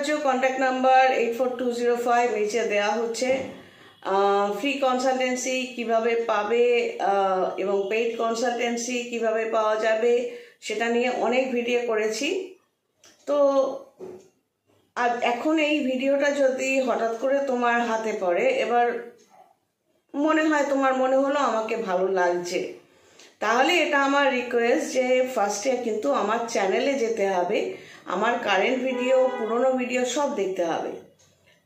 Bhattacharya, contact number 84205 নিচে দেওয়া হচ্ছে। ফ্রি কনসালটেন্সি কিভাবে পাবে এবং পেইড কনসালটেন্সি কিভাবে পাওয়া যাবে সেটা নিয়ে অনেক ভিডিও করেছি। তো আর এখন এই ভিডিওটা যদি হঠাৎ করে তোমার হাতে পড়ে, এবার মনে হয় তোমার মনে হলো আমাকে ভালো লাগছে, তাহলে এটা আমার রিকোয়েস্ট যে ফার্স্টে কিন্তু আমার চ্যানেলে যেতে হবে, আমার কারেন্ট ভিডিও, পুরনো ভিডিও সব দেখতে হবে।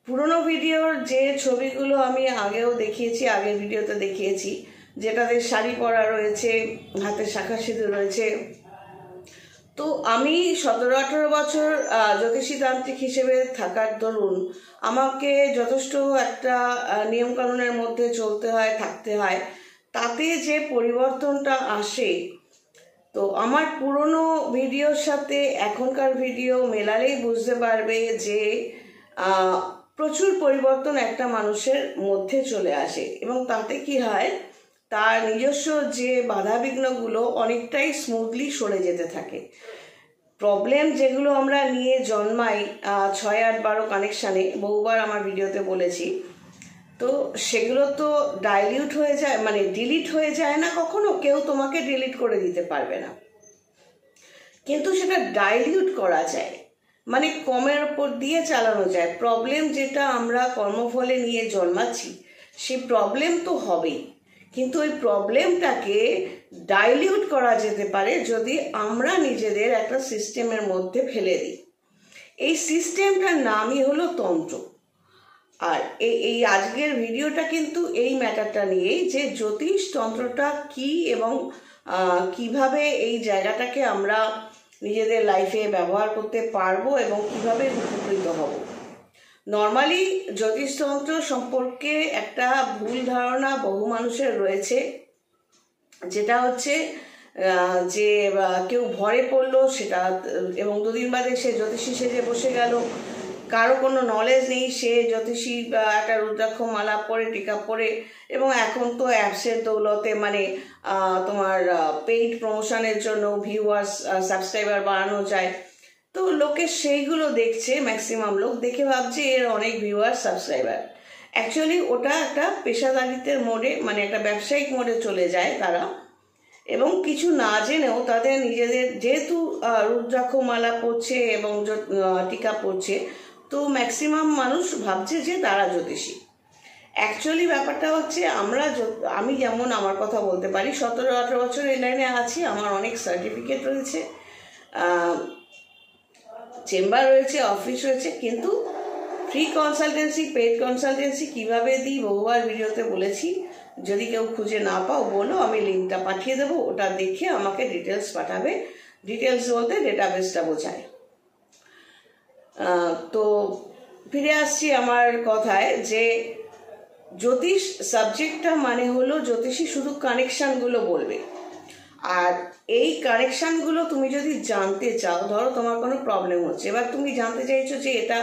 পুরনো ভিডিওর যে ছবিগুলো আমি আগেও দেখিয়েছি, আগের ভিডিওতে দেখিয়েছি, যেটাতে শাড়ি পরা রয়েছে, হাতে শাঁখা সিঁদুর রয়েছে। তো আমি 17-18 বছর জ্যোতিষী তান্ত্রিক হিসেবে থাকার দরুন আমাকে যথেষ্ট একটা নিয়মকানুনের মধ্যে চলতে হয়, থাকতে হয়। তাতে যে পরিবর্তনটা আসে, তো আমার পুরনো ভিডিওর সাথে এখনকার ভিডিও মেলালেই বুঝতে পারবে যে প্রচুর পরিবর্তন একটা মানুষের মধ্যে চলে আসে, এবং তাতে কি হয়, তার নিজস্ব যে বাধাবিঘ্নগুলো অনেকটাই স্মুথলি সরে যেতে থাকে। প্রবলেম যেগুলো আমরা নিয়ে জন্মাই 6, 8, 12 কানেকশানে, বহুবার আমার ভিডিওতে বলেছি, তো সেগুলো তো ডাইলিউট হয়ে যায়, মানে ডিলিট হয়ে যায় না কখনো, কেউ তোমাকে ডিলিট করে দিতে পারবে না, কিন্তু সেটা ডাইলিউট করা যায়, মানে কমের ওপর দিয়ে চালানো যায়। প্রবলেম যেটা আমরা কর্মফলে নিয়ে জন্মাচ্ছি, সেই প্রবলেম তো হবেই, কিন্তু ওই প্রবলেমটাকে ডাইলিউট করা যেতে পারে যদি আমরা নিজেদের একটা সিস্টেমের মধ্যে ফেলে দিই। এই সিস্টেমটার নামই হলো তন্ত্র। আর এই আজকের ভিডিওটা কিন্তু এই ম্যাটারটা নিয়েই, যে জ্যোতিষ তন্ত্রটা কি এবং কিভাবে এই জায়গাটাকে আমরা নিজেদের লাইফে ব্যবহার করতে পারবো এবং কিভাবে উপকৃত হব। নর্মালি জ্যোতিষতন্ত্র সম্পর্কে একটা ভুল ধারণা বহু মানুষের রয়েছে, যেটা হচ্ছে যে কেউ ভরে পড়লো সেটা, এবং 2 দিন বাদে সে জ্যোতিষী সেজে বসে গেল, কারো কোনো নলেজ নেই, সে জ্যোতিষী একটা রুদ্রাক্ষ মালা পরে, টিকা পরে, এবং এখন তো অ্যাপসের দৌলতে মানে তোমার পেইড প্রমোশনের জন্য ভিউয়ার্স, সাবস্ক্রাইবার বাড়ানো যায়। তো লোকে সেইগুলো দেখছে, ম্যাক্সিমাম লোক দেখে ভাবছে এর অনেক ভিউয়ার, সাবস্ক্রাইবার। অ্যাকচুয়ালি ওটা একটা পেশাদারিত্বের মোডে, মানে একটা ব্যবসায়িক মোডে চলে যায় তারা, এবং কিছু না জেনেও তাদের নিজেদের, যেহেতু রুদ্রাক্ষ মালা পড়ছে এবং টিকা পড়ছে, তো ম্যাক্সিমাম মানুষ ভাবছে যে তারা জ্যোতিষী। অ্যাকচুয়ালি ব্যাপারটা হচ্ছে, আমি যেমন আমার কথা বলতে পারি, 17-18 বছর এই লাইনে আছি, আমার অনেক সার্টিফিকেট রয়েছে, চেম্বার রয়েছে, অফিস রয়েছে, কিন্তু ফ্রি কনসালটেন্সি, পেইড কনসালটেন্সি কিভাবে দিই বহুবার ভিডিওতে বলেছি। যদি কেউ খুঁজে না পাও বলো, আমি লিঙ্কটা পাঠিয়ে দেবো, ওটা দেখে আমাকে ডিটেলস পাঠাবে। ডিটেলস বলতে ডেটাবেসটা বোঝায়। তো ফিরে আসছি আমার কথায়, যে জ্যোতিষ সাবজেক্টটা মানে হলো, জ্যোতিষী শুধু কানেকশানগুলো বলবে, আর এই কানেকশানগুলো তুমি যদি জানতে চাও, ধরো তোমার কোনো প্রবলেম হচ্ছে, এবার তুমি জানতে চাইছো যে এটা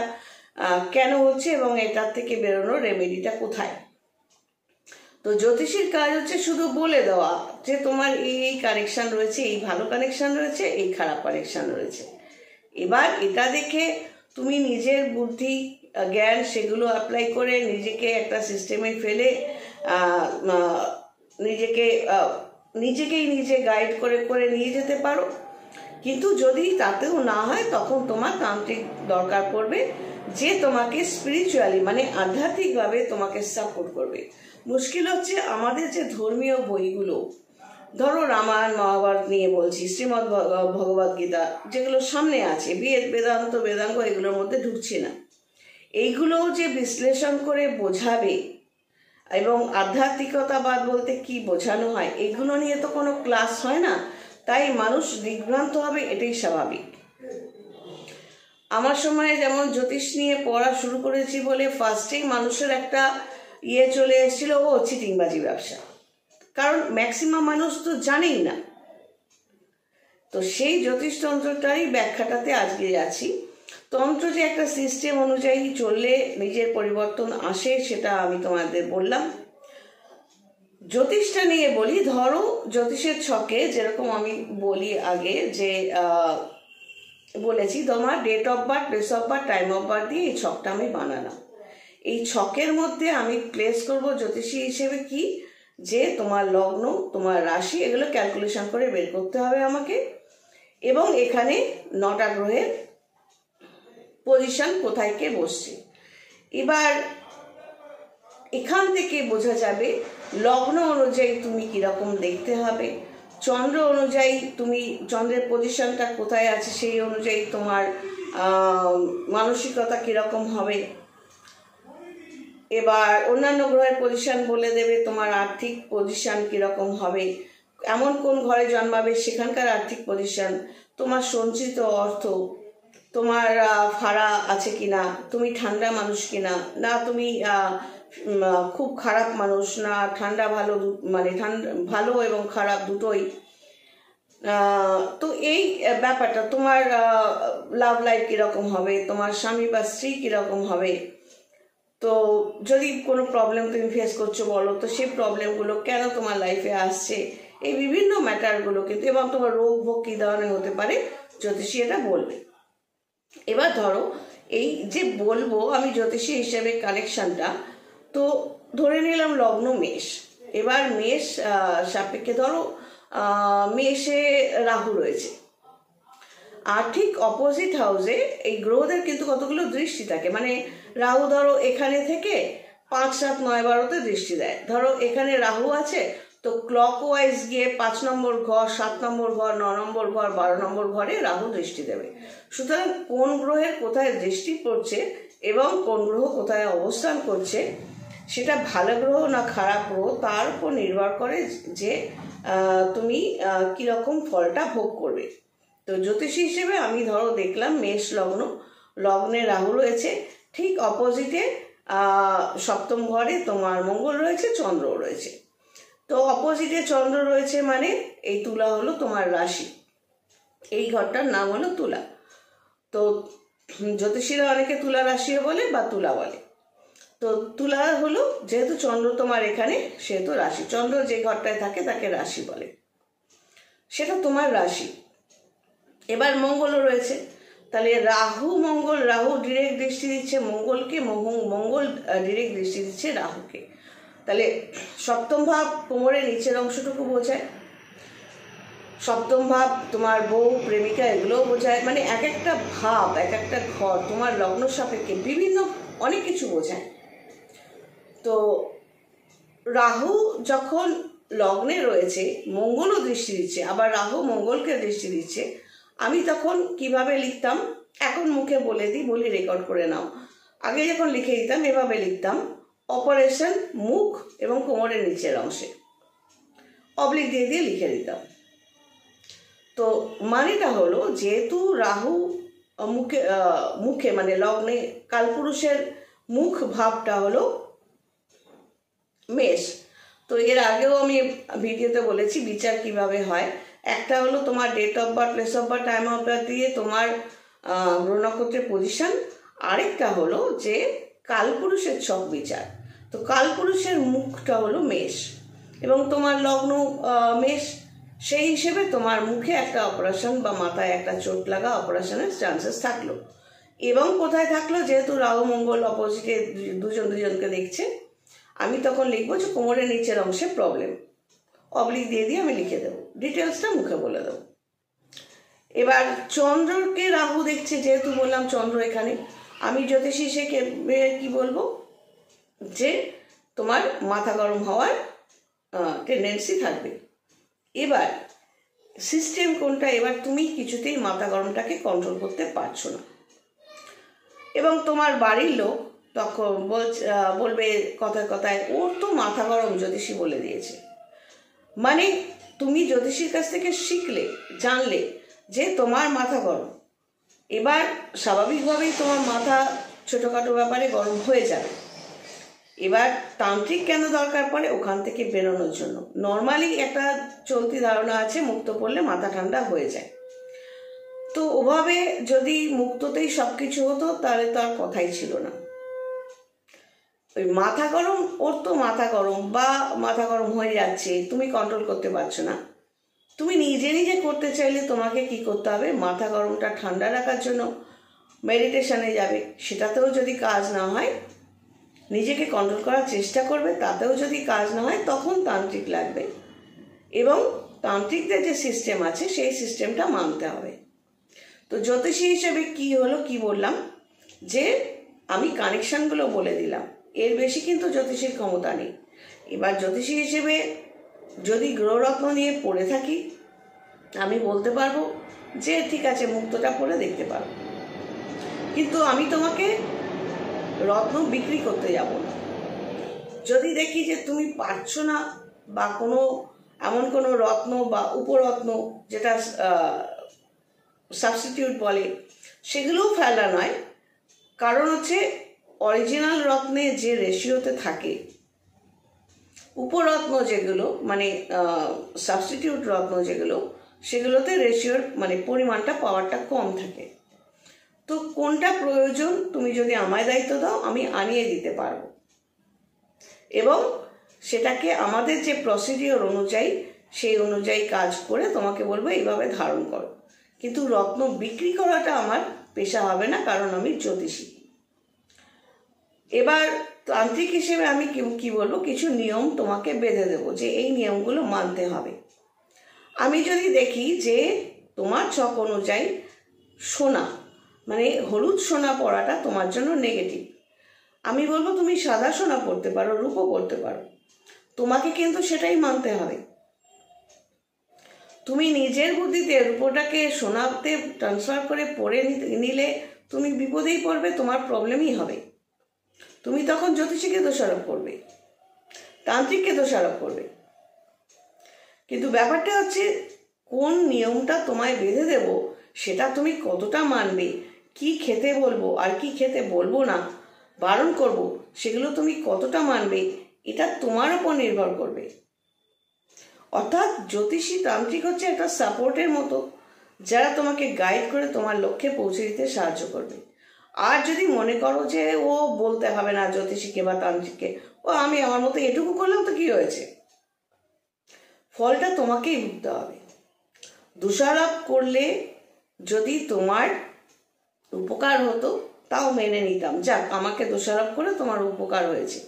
কেন হচ্ছে এবং এটার থেকে বেরোনোর রেমেডিটা কোথায়। তো জ্যোতিষীর কাজ হচ্ছে শুধু বলে দেওয়া যে তোমার এই কানেকশান রয়েছে, এই ভালো কানেকশান রয়েছে, এই খারাপ কানেকশান রয়েছে। এবার এটা দেখে তুমি নিজের বুদ্ধি, জ্ঞান সেগুলো অ্যাপ্লাই করে নিজেকে একটা সিস্টেমে ফেলে নিজেকেই নিজে গাইড করে করে নিয়ে যেতে পারো। কিন্তু যদি তাতেও না হয়, তখন তোমার তান্ত্রিক দরকার পড়বে, যে তোমাকে স্পিরিচুয়ালি মানে আধ্যাত্মিকভাবে তোমাকে সাপোর্ট করবে। মুশকিল হচ্ছে আমাদের যে ধর্মীয় বইগুলো, ধরো রামায়ণ মহাভারত নিয়ে বলছি, শ্রীমদ্ ভগবদ গীতা, যেগুলো সামনে আছে, বেদান্ত, বেদাঙ্গ, এগুলোর মধ্যে ঢুকছি না। এইগুলো যে বিশ্লেষণ করে বোঝাবে এবং আধ্যাত্মিকতাবাদ বলতে কি বোঝানো হয়, এগুলো নিয়ে তো কোনো ক্লাস হয় না, তাই মানুষ দিগ্ভ্রান্ত হবে, এটাই স্বাভাবিক। আমার সময় যেমন জ্যোতিষ নিয়ে পড়া শুরু করেছি বলে ফার্স্টেই মানুষের একটা চলে এসেছিল, ও চিটিংবাজি ব্যবসা, কারণ ম্যাক্সিমাম মানুষ তো জানেই না। তো সেই জ্যোতিষতন্ত্রটাই ব্যাখ্যাটাতে আজকে যাচ্ছি। তন্ত্র যে একটা সিস্টেম অনুযায়ী চললে নিজের পরিবর্তন আসে, সেটা আমি তোমাদের বললাম। জ্যোতিষটা নিয়ে বলি, ধরো জ্যোতিষের ছকে যেরকম আমি বলি আগে, যে বলেছি তোমার date of birth, place of birth, time of birth দিয়ে এই ছকটা আমি বানালাম। এই ছকের মধ্যে আমি প্লেস করব জ্যোতিষী হিসেবে কি, যে তোমার লগ্ন, তোমার রাশি, এগুলো ক্যালকুলেশন করে বের করতে হবে আমাকে, এবং এখানে 9টা গ্রহের পজিশন কোথায় কে বসছে। এবার এখান থেকে বোঝা যাবে লগ্ন অনুযায়ী তুমি কিরকম দেখতে হবে, চন্দ্র অনুযায়ী তুমি চন্দ্রের পজিশনটা কোথায় আছে সেই অনুযায়ী তোমার মানসিকতা কিরকম হবে। এবার অন্যান্য গ্রহের পজিশন বলে দেবে তোমার আর্থিক পজিশন কিরকম হবে, এমন কোন ঘরে জন্মাবে সেখানকার আর্থিক পজিশন, তোমার সঞ্চিত অর্থ, তোমার ফাড়া আছে কিনা, তুমি ঠান্ডা মানুষ কিনা, না তুমি খুব খারাপ মানুষ, না ঠান্ডা ভালো, মানে ঠান্ডা ভালো এবং খারাপ দুটোই। তো এই ব্যাপারটা তোমার লাভ লাইফ কিরকম হবে, তোমার স্বামী বা স্ত্রী কিরকম হবে, তো যদি কোনো প্রবলেম তুমি ফেস করছো বলো তো সেই প্রবলেমগুলো কেন তোমার লাইফে আসছে, এই বিভিন্ন ম্যাটারগুলো কিন্তু, এবং তোমার রোগ ভোগ কী ধরনের হতে পারে জ্যোতিষী এটা বলবে। এবার ধরো এই যে বলবো আমি জ্যোতিষী হিসেবে কানেকশনটা, তো ধরে নিলাম লগ্ন মেষ। এবার মেষ সাপেক্ষে ধরো মেষে রাহু রয়েছে, আর ঠিক অপোজিট হাউসে এই গ্রহদের কিন্তু কতগুলো দৃষ্টি থাকে, মানে রাহু ধরো এখানে থেকে 5, 7, 9, 12তে দৃষ্টি দেয়। ধরো এখানে রাহু আছে, তো ক্লকওয়াইজ গিয়ে 5 নম্বর ঘর, 7 নম্বর ঘর, 9 নম্বর ঘর, 12 নম্বর ঘরে রাহু দৃষ্টি দেবে। সুতরাং কোন গ্রহের কোথায় দৃষ্টি পড়ছে এবং কোন গ্রহ কোথায় অবস্থান করছে, সেটা ভালো গ্রহ না খারাপ গ্রহ তার উপর নির্ভর করে যে তুমি কীরকম ফলটা ভোগ করবে। তো জ্যোতিষী হিসেবে আমি ধরো দেখলাম মেষ লগ্ন, লগ্নে রাহু রয়েছে, ঠিক অপোজিটে 7ম ঘরে তোমার মঙ্গল রয়েছে, চন্দ্রও রয়েছে। তো অপোজিটে চন্দ্র রয়েছে মানে এই তুলা হলো তোমার রাশি, এই ঘরটার নাম হলো তুলা। তো জ্যোতিষীরা অনেকে তুলা রাশিও বলে বা তুলা বলে। তো তুলা হলো যেহেতু চন্দ্র তোমার এখানে সেহেতু রাশি, চন্দ্র যে ঘরটায় থাকে তাকে রাশি বলে, সেটা তোমার রাশি। এবার মঙ্গলও রয়েছে, তাহলে রাহু মঙ্গল, রাহু ডিরেক্ট দৃষ্টি দিচ্ছে মঙ্গলকে, মঙ্গল ডিরেক্ট দৃষ্টি দিচ্ছে রাহুকে। তাহলে 7ম ভাব কোমরের নিচের অংশটুকু বোঝায়, 7ম ভাব তোমার বউ, প্রেমিকা, এগুলোও বোঝায়, মানে এক একটা ভাব, এক একটা ঘর তোমার লগ্ন সাপেক্ষে বিভিন্ন অনেক কিছু বোঝায়। তো রাহু যখন লগ্নে রয়েছে, মঙ্গলও দৃষ্টি দিচ্ছে, আবার রাহু মঙ্গলকে দৃষ্টি দিচ্ছে, আমি তখন কিভাবে লিখতাম এখন মুখে বলে দিই, বলি রেকর্ড করে নাও। আগে যখন লিখে দিতাম এভাবে লিখতাম, অপারেশন মুখ এবং কোমরের নিচের অংশে অবলিক দিয়ে দিয়ে লিখে দিতাম। তো মানেটা হলো যেহেতু রাহু মুখে মানে লগ্নে কালপুরুষের মুখ ভাবটা হলো মেষ। তো এর আগেও আমি ভিডিওতে বলেছি বিচার কিভাবে হয়। একটা হলো তোমার date of birth, place of birth, time of birth দিয়ে তোমার গ্রহ নক্ষত্রের পজিশন, আরেকটা হলো যে কালপুরুষের ছক বিচার। তো কালপুরুষের মুখটা হলো মেষ এবং তোমার লগ্ন মেষ, সেই হিসেবে তোমার মুখে একটা অপারেশন বা মাথায় একটা চোট লাগা অপারেশনের চান্সেস থাকলো। এবং কোথায় থাকলো, যেহেতু রাহু মঙ্গল অপোজিটে দুজনকে দেখছে, আমি তখন লিখবো যে কোমরের নিচের অংশে প্রবলেম, অবলিক দিয়ে দিয়ে আমি লিখে দেবো, ডিটেলসটা মুখে বলে দেবো। এবার চন্দ্রকে রাহু দেখছে, যেহেতু বললাম চন্দ্র এখানে, আমি জ্যোতিষী সে কি বলবো যে তোমার মাথা গরম হওয়ার টেন্ডেন্সি থাকবে। এবার সিস্টেম কোনটা, এবার তুমি কিছুতেই মাথা গরমটাকে কন্ট্রোল করতে পারছো না, এবং তোমার বাড়ির লোক তখন বলবে কথায় কথায় ওর তো মাথা গরম, জ্যোতিষী বলে দিয়েছে। মানে তুমি জ্যোতিষীর কাছ থেকে শিখলে, জানলে যে তোমার মাথা গরম, এবার স্বাভাবিকভাবেই তোমার মাথা ছোটোখাটো ব্যাপারে গরম হয়ে যাবে। এবার তান্ত্রিক কেন দরকার পড়ে, ওখান থেকে বেরোনোর জন্য। নর্মালি একটা চলতি ধারণা আছে মুক্ত পড়লে মাথা ঠান্ডা হয়ে যায়, তো ওভাবে যদি মুক্ততেই সব কিছু হতো তাহলে তো আর কথাই ছিল না। ওই মাথা গরম, ওর তো মাথা গরম বা মাথা গরম হয়ে যাচ্ছে, তুমি কন্ট্রোল করতে পারছো না, তুমি নিজে নিজে করতে চাইলে তোমাকে কি করতে হবে, মাথা গরমটা ঠান্ডা রাখার জন্য মেডিটেশনে যাবে, সেটাতেও যদি কাজ না হয় নিজেকে কন্ট্রোল করার চেষ্টা করবে, তাতেও যদি কাজ না হয় তখন তান্ত্রিক লাগবে, এবং তান্ত্রিকদের যে সিস্টেম আছে সেই সিস্টেমটা মানতে হবে। তো জ্যোতিষী হিসেবে কি হলো, কি বললাম, যে আমি কানেকশনগুলো বলে দিলাম, এর বেশি কিন্তু জ্যোতিষীর ক্ষমতা নেই। এবার জ্যোতিষী হিসেবে যদি গ্রহরত্ন নিয়ে পড়ে থাকি, আমি বলতে পারবো যে ঠিক আছে মুক্তটা পড়ে দেখতে পারো, কিন্তু আমি তোমাকে রত্ন বিক্রি করতে যাব না। যদি দেখি যে তুমি পারছো না, বা কোনো এমন কোনো রত্ন বা উপরত্ন যেটা সাবস্টিটিউট বলে, সেগুলোও ফেলা নয়। কারণ হচ্ছে অরিজিনাল রত্নে যে রেশিওতে থাকে, উপরত্ন যেগুলো মানে সাবস্টিটিউট রত্ন যেগুলো, সেগুলোতে রেশিওর মানে পরিমাণটা পাওয়ারটা কম থাকে। তো কোনটা প্রয়োজন তুমি যদি আমায় দায়িত্ব দাও, আমি আনিয়ে দিতে পারবো, এবং সেটাকে আমাদের যে প্রসিডিওর অনুযায়ী সেই অনুযায়ী কাজ করে তোমাকে বলবো এইভাবে ধারণ করো। কিন্তু রত্ন বিক্রি করাটা আমার পেশা হবে না, কারণ আমি জ্যোতিষী। এবার তান্ত্রিক হিসেবে আমি কি বলবো, কিছু নিয়ম তোমাকে বেঁধে দেবো যে এই নিয়মগুলো মানতে হবে। আমি যদি দেখি যে তোমার ছক অনুযায়ী সোনা মানে হলুদ সোনা পরাটা তোমার জন্য নেগেটিভ, আমি বলবো তুমি সাদা সোনা পরতে পারো, রূপো পরতে পারো, তোমাকে কিন্তু সেটাই মানতে হবে। তুমি নিজের বুদ্ধিতে রূপোটাকে সোনাতে ট্রান্সফার করে পরে নিলে তুমি বিপদেই পড়বে, তোমার প্রবলেমই হবে। তুমি তখন জ্যোতিষীকে দোষারোপ করবে, তান্ত্রিককে দোষারোপ করবে। কিন্তু ব্যাপারটা হচ্ছে কোন নিয়মটা তোমায় বেঁধে দেব সেটা তুমি কতটা মানবে, কি খেতে বলবো আর কি খেতে বলবো না, বারণ করব, সেগুলো তুমি কতটা মানবে, এটা তোমার উপর নির্ভর করবে। অর্থাৎ জ্যোতিষী তান্ত্রিক হচ্ছে একটা সাপোর্টের মতো, যারা তোমাকে গাইড করে তোমার লক্ষ্যে পৌঁছে দিতে সাহায্য করবে। আর যদি মনে করো যে ও বলতে হবে না জ্যোতিষীকে বা তান্ত্রিককে, ও আমি আমার মতো এটুকু করলাম তো কি হয়েছে, ফলটা তোমাকেই ভুগতে হবে। দোষারোপ করলে যদি তোমার উপকার হতো তাও মেনে নিতাম, যাক আমাকে দোষারোপ করে তোমার উপকার হয়েছে।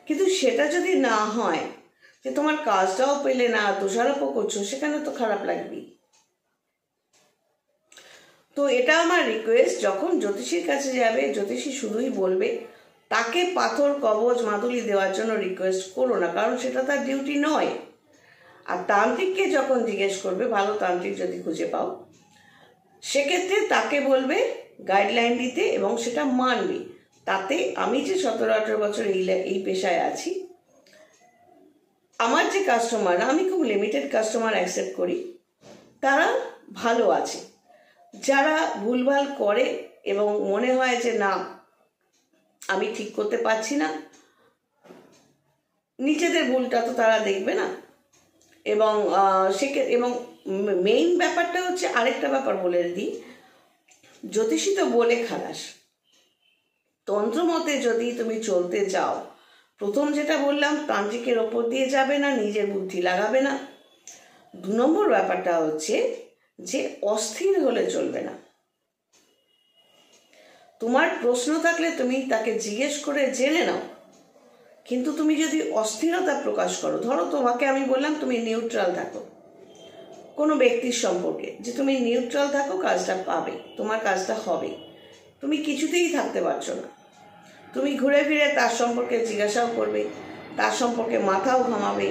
কিন্তু সেটা যদি না হয়, যে তোমার কাজটাও পেলে না, দোষারোপও করছো, সেখানে তো খারাপ লাগবেই। তো এটা আমার রিকোয়েস্ট, যখন জ্যোতিষীর কাছে যাবে জ্যোতিষী শুধুই বলবে, তাকে পাথর কবচ মাদুলি দেওয়ার জন্য রিকোয়েস্ট করো না, কারণ সেটা তার ডিউটি নয়। আর তান্ত্রিককে যখন জিজ্ঞেস করবে, ভালো তান্ত্রিক যদি খুঁজে পাও, সেক্ষেত্রে তাকে বলবে গাইডলাইন দিতে, এবং সেটা মানবে। তাতে আমি যে 17-18 বছর এই পেশায় আছি, আমার যে কাস্টমার, আমি খুব লিমিটেড কাস্টমার অ্যাকসেপ্ট করি, তারা ভালো আছে। যারা ভুলভাল করে এবং মনে হয় যে না আমি ঠিক করতে পারছি না, নিজেদের ভুলটা তো তারা দেখবে না, এবং এবং মেইন ব্যাপারটা হচ্ছে, আরেকটা ব্যাপার বলে দিই, জ্যোতিষী তো বলে খালাস, তন্ত্র মতে যদি তুমি চলতে যাও, প্রথম যেটা বললাম তান্ত্রিকের ওপর দিয়ে যাবে না, নিজের বুদ্ধি লাগাবে না। 2 নম্বর ব্যাপারটা হচ্ছে যে অস্থির হলে চলবে না। তোমার প্রশ্ন থাকলে তুমি তাকে জিজ্ঞেস করে জেনে নাও, কিন্তু তুমি যদি অস্থিরতা প্রকাশ করো, ধরো তোমাকে আমি বললাম তুমি নিউট্রাল থাকো কোনো ব্যক্তির সম্পর্কে, যে তুমি নিউট্রাল থাকো, কাজটা পাবে, তোমার কাজটা হবে, তুমি কিছুতেই থাকতে পারছো না, তুমি ঘুরে ফিরে তার সম্পর্কে জিজ্ঞাসাও করবে, তার সম্পর্কে মাথাও ঘামাবে,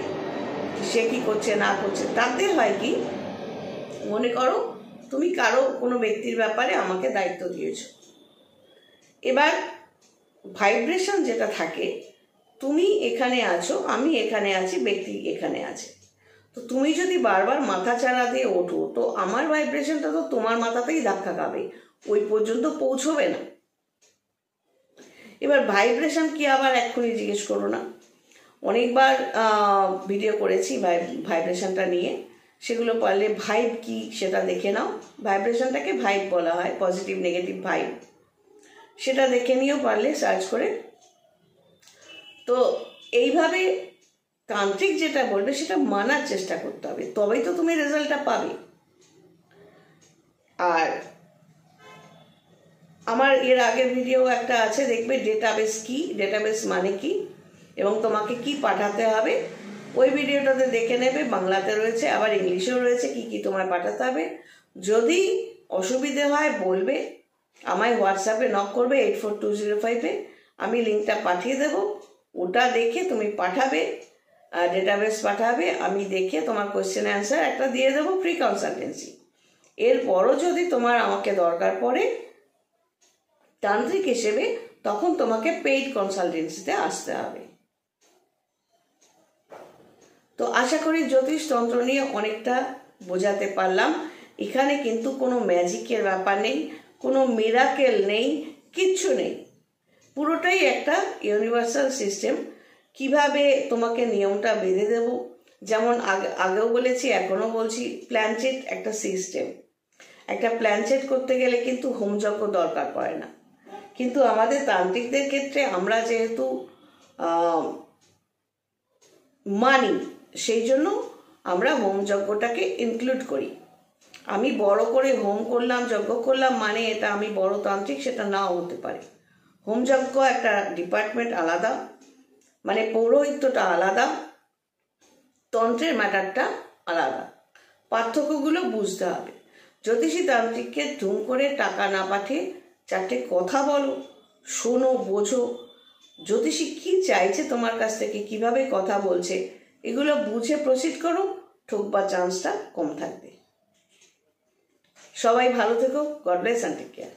সে কি করছে না করছে। তাতে হয় কি, মনে করো তুমি কারো কোনো ব্যক্তির ব্যাপারে আমাকে দায়িত্ব দিয়েছো, এবার ভাইব্রেশন যেটা থাকে, তুমি এখানে আছো, আমি এখানে আছি, ব্যক্তি এখানে আছে, তো তুমি যদি বারবার মাথা চাড়া দিয়ে ওঠো, তো আমার ভাইব্রেশনটা তো তোমার মাথাতেই ধাক্কা খাবে, ওই পর্যন্ত পৌঁছবে না। এবার ভাইব্রেশন কি আবার এক্ষুনি জিজ্ঞেস করো না, অনেকবার ভিডিও করেছি ভাইব্রেশনটা নিয়ে, সেগুলো পারলে ভাইব কি সেটা দেখে নাও। ভাইব্রেশনটাকে ভাইব বলা হয়, পজিটিভ নেগেটিভ ভাইব, সেটা দেখে নিয়েও পারলে সার্চ করে। তো এইভাবে তান্ত্রিক যেটা বলবে সেটা মানার চেষ্টা করতে হবে, তবেই তো তুমি রেজাল্টটা পাবে। আর আমার এর আগের ভিডিও একটা আছে, দেখবে ডেটাবেস কি, ডেটাবেস মানে কি এবং তোমাকে কি পাঠাতে হবে, ওই ভিডিওটাতে দেখে নেবে। বাংলাতে রয়েছে, আবার ইংলিশেও রয়েছে কি কি তোমায় পাঠাতে হবে। যদি অসুবিধে হয় বলবে, আমায় হোয়াটসঅ্যাপে নক করবে 84205-এ, আমি লিঙ্কটা পাঠিয়ে দেব। ওটা দেখে তুমি পাঠাবে, ডেটাবেস পাঠাবে, আমি দেখে তোমার কোয়েশ্চেন অ্যান্সার একটা দিয়ে দেবো, ফ্রি কনসালটেন্সি। এরপরও যদি তোমার আমাকে দরকার পড়ে তান্ত্রিক হিসেবে, তখন তোমাকে পেইড কনসালটেন্সিতে আসতে হবে। তো আশা করি জ্যোতিষতন্ত্র নিয়ে অনেকটা বোঝাতে পারলাম। এখানে কিন্তু কোনো ম্যাজিকের ব্যাপার নেই, কোনো মিরাকেল নেই, কিচ্ছু নেই। পুরোটাই একটা ইউনিভার্সাল সিস্টেম। কিভাবে তোমাকে নিয়মটা বেঁধে দেব, যেমন আগেও বলেছি এখনও বলছি, প্ল্যানচেট একটা সিস্টেম। একটা প্ল্যানচেট করতে গেলে কিন্তু হোমযজ্ঞ দরকার পড়ে না, কিন্তু আমাদের তান্ত্রিকদের ক্ষেত্রে আমরা যেহেতু মানি, সেই জন্য আমরা হোমযজ্ঞটাকে ইনক্লুড করি। আমি বড় করে হোম করলাম, যজ্ঞ করলাম মানে এটা আমি বড় তান্ত্রিক, সেটা নাও হতে পারে। হোমযজ্ঞ একটা ডিপার্টমেন্ট আলাদা, মানে পৌরোহিত্যটা আলাদা, তন্ত্রের ম্যাটারটা আলাদা। পার্থক্যগুলো বুঝতে হবে। জ্যোতিষী তান্ত্রিককে ধুম করে টাকা না পাঠিয়ে চারটে কথা বলো, শোনো, বোঝো জ্যোতিষী কি চাইছে তোমার কাছ থেকে, কিভাবে কথা বলছে, এগুলো বুঝে প্রসিড করো, ঠকবার চান্সটা কম থাকবে। সবাই ভালো থেকো। God bless and take care.